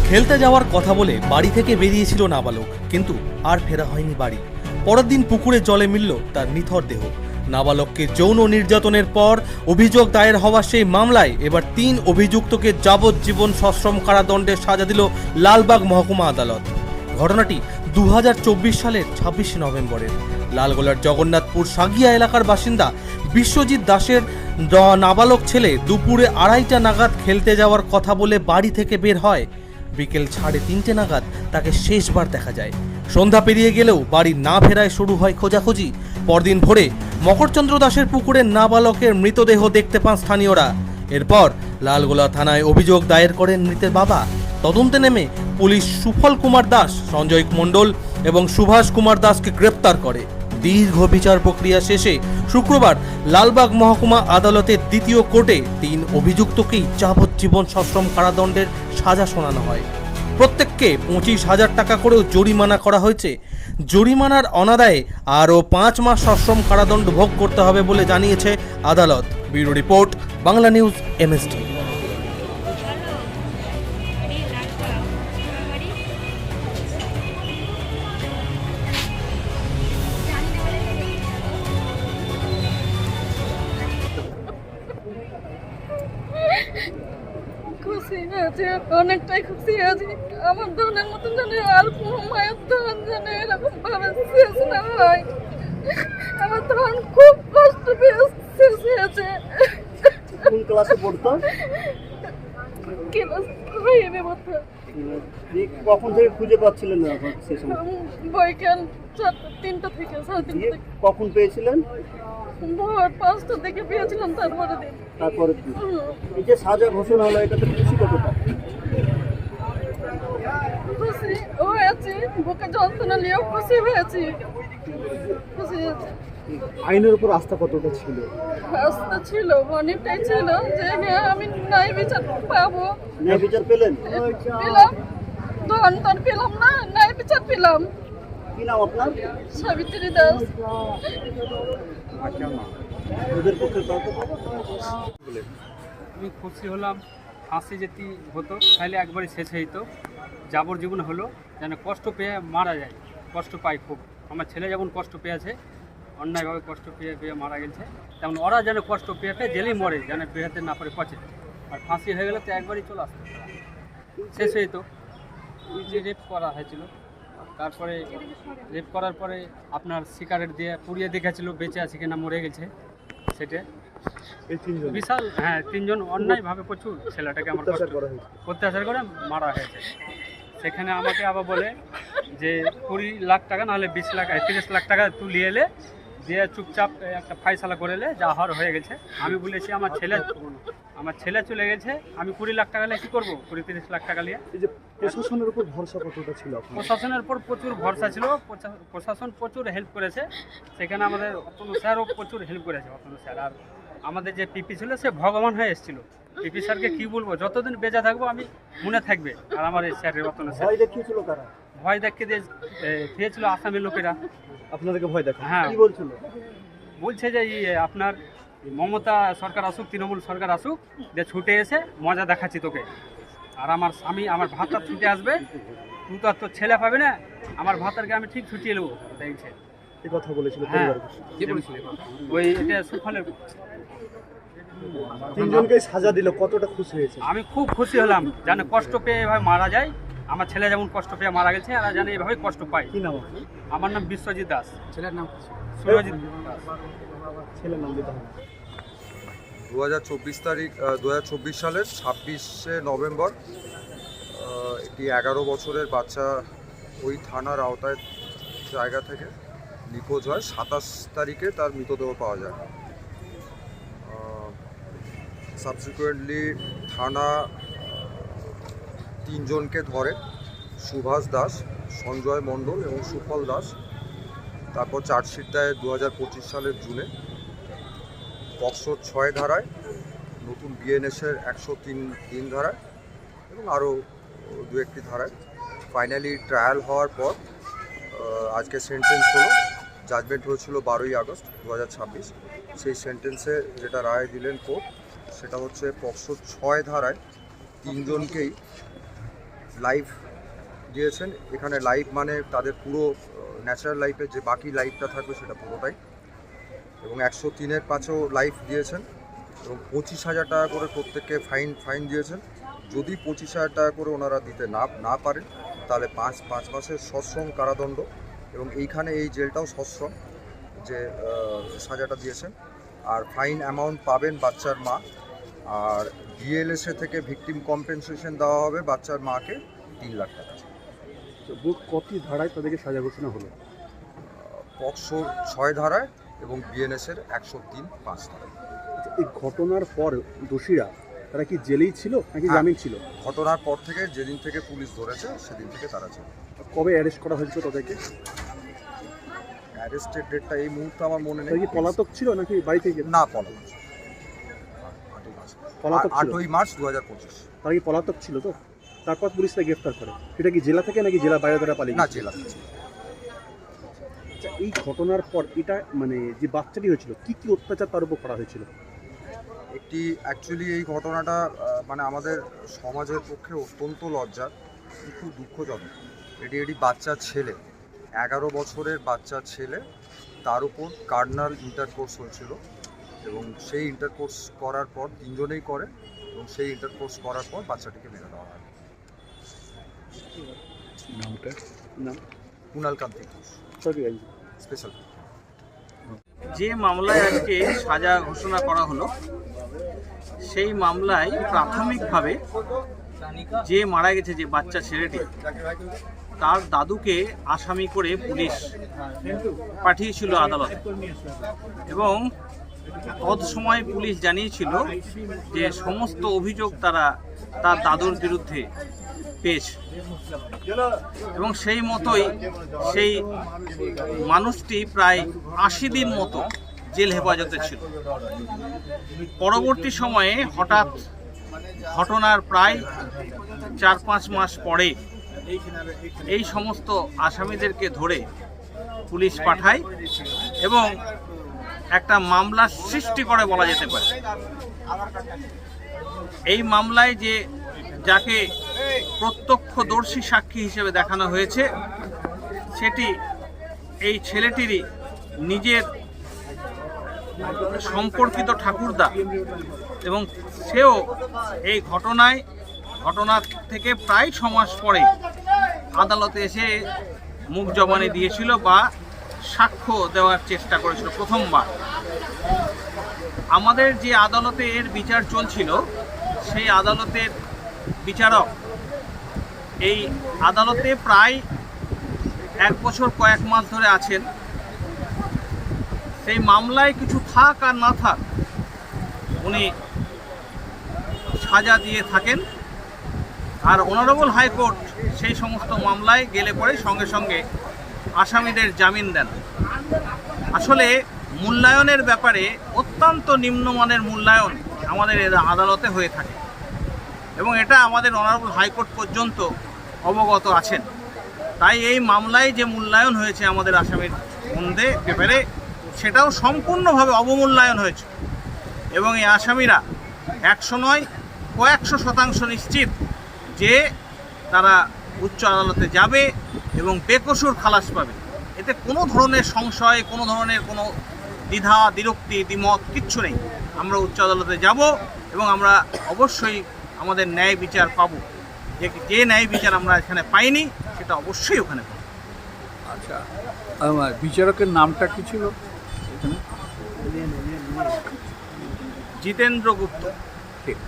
খেলতে যাওয়ার কথা বলে বাড়ি থেকে বেরিয়েছিল নাবালক, কিন্তু আর ফেরা হয়নি বাড়ি। পরের দিন পুকুরে জলে মিলল তার নিথর দেহ। নাবালককে যৌন নির্যাতনের পর অভিযোগ দায়ের হওয়া সেই মামলায় এবার 3 অভিযুক্তকে যাবজ্জীবন সশ্রম কারাদণ্ডের সাজা দিল লালবাগ মহকুমা আদালত। ঘটনাটি 2024 সালের 26 নভেম্বরের। লালগোলার জগন্নাথপুর সাগিয়া এলাকার বাসিন্দা বিশ্বজিৎ দাসের নাবালক ছেলে দুপুরে 2:30টা নাগাদ খেলতে যাওয়ার কথা বলে বাড়ি থেকে বের হয়। বিকেল 3:30 নাগাদ তাকে শেষবার দেখা যায়। সন্ধ্যা পেরিয়ে গেলেও বাড়ি না ফেরায় শুরু হয় খোঁজাখুঁজি। পরদিন ভোরে মকরচন্দ্র দাসের পুকুরে নাবালকের মৃতদেহ দেখতে পান স্থানীয়রা। এরপর লালগোলা থানায় অভিযোগ দায়ের করেন মৃতের বাবা। তদন্তে নেমে পুলিশ সুফল কুমার দাস, সঞ্জয় মণ্ডল এবং সুভাষ কুমার দাসকে গ্রেপ্তার করে। দীর্ঘ বিচার প্রক্রিয়া শেষে শুক্রবার লালবাগ মহকুমা আদালতের দ্বিতীয় কোর্টে 3 অভিযুক্তকেই যাবজ্জীবন সশ্রম কারাদণ্ডের সাজা শোনানো হয়। প্রত্যেককে 25,000 টাকা করেও জরিমানা করা হয়েছে। জরিমানার অনাদায়ে আরও 5 মাস সশ্রম কারাদণ্ড ভোগ করতে হবে বলে জানিয়েছে আদালত। Bureau report, Bangla news, MST। খুশি আছে, অনেকটাই খুশি আছি। আমার ধনের মতন যেন আর কোনো মায়ের ধন যেন এরকম ভাবে শেষ না হয়। আমার ধন খুব কষ্ট পেয়ে শেষ হয়েছে। কোন ক্লাসে পড়তো? ক্লাস 5-এ পড়তো। কখন থেকে খুঁজে পাচ্ছিলেন না এখন সেই সময়? বৈকাল 3টা থেকে 3:30 থেকে। কখন পেয়েছিলেন? ভোর 5টা থেকে পেয়েছিলাম। তারপরে কি এই যে সাজা ঘোষণা হলো, এটাতে খুশি কতটা? খুশি হয়েছি, বুকে যন্ত্রণা নিয়েও খুশি হয়েছি। আইনের উপর আস্থা কতটা ছিল? আস্থা ছিল, অনেকটাই ছিল যে হ্যাঁ আমি ন্যায় বিচার পাবো। ন্যায় বিচার পেলেন? পেলাম, ধন পেলাম না, ন্যায় বিচার পেলাম। কি নাম আপনার? সাবিত্রী দাস। ওদের পক্ষে আমি খুশি হলাম, ফাঁসি যেতে হতো তাহলে একবারই শেষ হইতো। যাবজ্জীবন হলো, যেন কষ্ট পেয়ে মারা যায়, কষ্ট পাই খুব। আমার ছেলে যেমন কষ্ট পেয়েছে, অন্যায়ভাবে কষ্ট পেয়ে মারা গেছে, তেমন ওরা যেন কষ্ট পেয়ে জেলেই মরে, যেন বেরোতে না পারে পচে। আর ফাঁসি হয়ে গেলে তো একবারই চলে আসতো, শেষ হইতো। ওই যে রেপ করা হয়েছিল, তারপরে রেপ করার পরে আপনার সিগারেট দিয়ে পুড়িয়ে দেখেছিল বেঁচে আছে কিনা মরে গেছে, সেটা বিশাল। হ্যাঁ, 3 জন অন্যায়ভাবে প্রচুর ছেলেটাকে আমার অত্যাচার করে মারা হয়েছে। সেখানে আমাকে আবার বলে যে 20 লাখ টাকা নাহলে 20 লাখ 30 লাখ টাকা তুলিয়ে এলে দিয়ে চুপচাপ একটা ফাইসালা করে এলে যা হওয়ার হয়ে গেছে। আমি বলেছি আমার ছেলে চলে গেছে, আমি 20 লাখ টাকা নিয়ে কী করবো? 20-30 লাখ টাকা নিয়ে। এই যে প্রশাসনের উপর ভরসা কতটা ছিল? প্রশাসনের উপর প্রচুর ভরসা ছিল, প্রশাসন প্রচুর হেল্প করেছে। সেখানে আমাদের অতনু স্যারও প্রচুর হেল্প করেছে, অতনু স্যার। আর আমাদের যে পিপি ছিল সে ভগবান হয়ে এসেছিল। পিপি স্যারকে কী বলবো, যতদিন বেঁচে থাকবো আমি মনে থাকবে। আর আমার এই স্যারের অতনু স্যার ভয় দেখিয়েছিল কারা? ভয় দেখিয়ে দিয়েছিল আসামি লোকেরা। আপনাদেরকে ভয় দেখা? হ্যাঁ, কি বলছিল? বলছে যে আপনার মমতা সরকার আসুক, তৃণমূল সরকার আসুক, যে ছুটে এসে মজা দেখাচ্ছি তোকে। আর আমার স্বামী, আমার ভাতার ছুটে আসবে, তুই তো আর তোর ছেলে পাবে না, আমার ভাতারকে আমি ঠিক ছুটিয়ে নেবো দেখছে। এই কথা বলেছিল? হ্যাঁ, ওই এটা সুফলের। 3 জনকে সাজা দিল, কতটা খুশি হয়েছে? আমি খুব খুশি হলাম, যেন কষ্ট পেয়ে এভাবে মারা যায়। আমার ছেলে যেমন কষ্ট পেয়ে মারা গেছে, আর যেন এভাবে কষ্ট পায়। কি নাম? আমার নাম বিশ্বজিৎ দাস। ছেলের নাম সুরজিৎ দাস। ছেলের নাম দিতে হবে। 2024 সালের 26শে নভেম্বর একটি 11 বছরের বাচ্চা ওই থানার আওতায় জায়গা থেকে নিখোঁজ হয়। 27 তারিখে তার মৃতদেহ পাওয়া যায়। সাবসিকুয়েন্টলি থানা 3 জনকে ধরে, সুভাষ দাস, সঞ্জয় মণ্ডল এবং সুফল দাস। তারপর চার্জশিট দেয় 2025 সালের জুনে। 106 ধারায়, নতুন বিএনএসের 103 ধারায় এবং আরও 2-1টি ধারায়। ফাইনালি ট্রায়াল হওয়ার পর আজকে সেন্টেন্স হলো। জাজমেন্ট হয়েছিল 12ই আগস্ট 2026। সেই সেন্টেন্সে যেটা রায় দিলেন কোর্ট, সেটা হচ্ছে 106 ধারায় 3 জনকেই লাইফ দিয়েছেন। এখানে লাইফ মানে তাদের পুরো ন্যাচারাল লাইফের যে বাকি লাইফটা থাকবে সেটা পুরোটাই, এবং 103-এর 5ও লাইফ দিয়েছেন, এবং 25,000 টাকা করে প্রত্যেককে ফাইন দিয়েছেন। যদি 25,000 টাকা করে ওনারা দিতে না পারেন তাহলে 5 মাসের সশ্রম কারাদণ্ড, এবং এইখানে এই জেলটাও সশ্রম যে সাজাটা দিয়েছেন। আর ফাইন অ্যামাউন্ট পাবেন বাচ্চার মা, আর ডিএলএসএ থেকে ভিকটিম কম্পেনসেশন দেওয়া হবে বাচ্চার মাকে 3 লাখ টাকা। তো মোট কটি ধারায় তাদেরকে সাজা ঘোষণা হলো? পক্সোর 6 ধারায় এবং বিএনএসের 103-5 ধারায়। এই ঘটনার পর দোষীরা তারা কি জেলেই ছিল নাকি হ্যাঁ। জামিন ছিল? ঘটনার পর থেকে যেদিন থেকে পুলিশ ধরেছে সেদিন থেকে তারা ছিল। কবে অ্যারেস্ট করা হয়েছিল তাদেরকে? অ্যারেস্টের ডেটটা এই মুহূর্তে আমার মনে তারা নেই। কি পলাতক ছিল নাকি বাড়ি থেকে? না, পলাতক। পলাতক ছিল। 8ই মার্চ 2025। তারা কি পলাতক ছিল তো? তারপর পুলিশ তাকে গ্রেফতার করে। সেটা কি জেলা থেকে নাকি জেলা বাইরে তারা পালিয়ে না, গেছে? জেলা থেকে। আচ্ছা, এই ঘটনার পর এটা মানে যে বাচ্চাটি হয়েছিল কি কি অত্যাচার তার উপর করা হয়েছিল? অ্যাকচুয়ালি এই ঘটনাটা মানে আমাদের সমাজের পক্ষে অত্যন্ত লজ্জার, খুব দুঃখজনক। এটি বাচ্চা ছেলে, 11 বছরের বাচ্চা ছেলে, তার উপর কার্নাল ইন্টারকোর্স হয়েছিল, এবং সেই ইন্টারকোর্স করার পর 3 জনেই করে, এবং সেই ইন্টারকোর্স করার পর বাচ্চাটিকে মেরে দেওয়া হয়। নামটা? নাম? কুণালকান্তি ঘোষ, সরকারি স্পেশাল। যে মামলায় আজকে সাজা ঘোষণা করা হলো সেই মামলায় প্রাথমিকভাবে যে মারা গেছে যে বাচ্চা ছেলেটি, তার দাদুকে আসামি করে পুলিশ পাঠিয়েছিল আদালতে, এবং তৎসময় পুলিশ জানিয়েছিল যে সমস্ত অভিযোগ তার দাদুর বিরুদ্ধে পেয়েছে, এবং সেই মতোই সেই মানুষটি প্রায় 80 দিন মতো জেল হেফাজতে ছিল। পরবর্তী সময়ে হঠাৎ ঘটনার প্রায় 4-5 মাস পরে এই সমস্ত আসামিদেরকে ধরে পুলিশ পাঠায় এবং একটা মামলার সৃষ্টি করে বলা যেতে পারে। এই মামলায় যাকে প্রত্যক্ষদর্শী সাক্ষী হিসেবে দেখানো হয়েছে সেটি এই ছেলেটিরই নিজের সম্পর্কিত ঠাকুরদা, এবং সেও এই ঘটনা থেকে প্রায় 6 মাস পরে আদালতে এসে মুখ জবানি দিয়েছিল বা সাক্ষ্য দেওয়ার চেষ্টা করেছিল প্রথমবার। আমাদের যে আদালতে এর বিচার চলছিল সেই আদালতের বিচারক এই আদালতে প্রায় 1 বছর কয়েক মাস ধরে আছেন। সেই মামলায় কিছু থাক আর না থাক উনি সাজা দিয়ে থাকেন, আর অনারেবল হাইকোর্ট সেই সমস্ত মামলায় গেলে পরে সঙ্গে সঙ্গে আসামিদের জামিন দেন। আসলে মূল্যায়নের ব্যাপারে অত্যন্ত নিম্নমানের মূল্যায়ন আমাদের আদালতে হয়ে থাকে, এবং এটা আমাদের অনারেবল হাইকোর্ট পর্যন্ত অবগত আছেন। তাই এই মামলায় যে মূল্যায়ন হয়েছে আমাদের আসামির ব্যাপারে সেটাও সম্পূর্ণভাবে অবমূল্যায়ন হয়েছে, এবং এই আসামিরা 100 নয় কয়েকশো শতাংশ নিশ্চিত যে তারা উচ্চ আদালতে যাবে এবং বেকসুর খালাস পাবে। এতে কোনো ধরনের সংশয়, কোনো ধরনের কোনো দ্বিধা দ্বিরক্তি দ্বিমত কিচ্ছু নেই। আমরা উচ্চ আদালতে যাব এবং আমরা অবশ্যই আমাদের ন্যায় বিচার পাবো। যে ন্যায় বিচার আমরা এখানে পাইনি সেটা অবশ্যই ওখানে পাবো। আচ্ছা, আমার বিচারকের নামটা কি ছিল এখানে? জিতেন্দ্র গুপ্ত। ঠিক।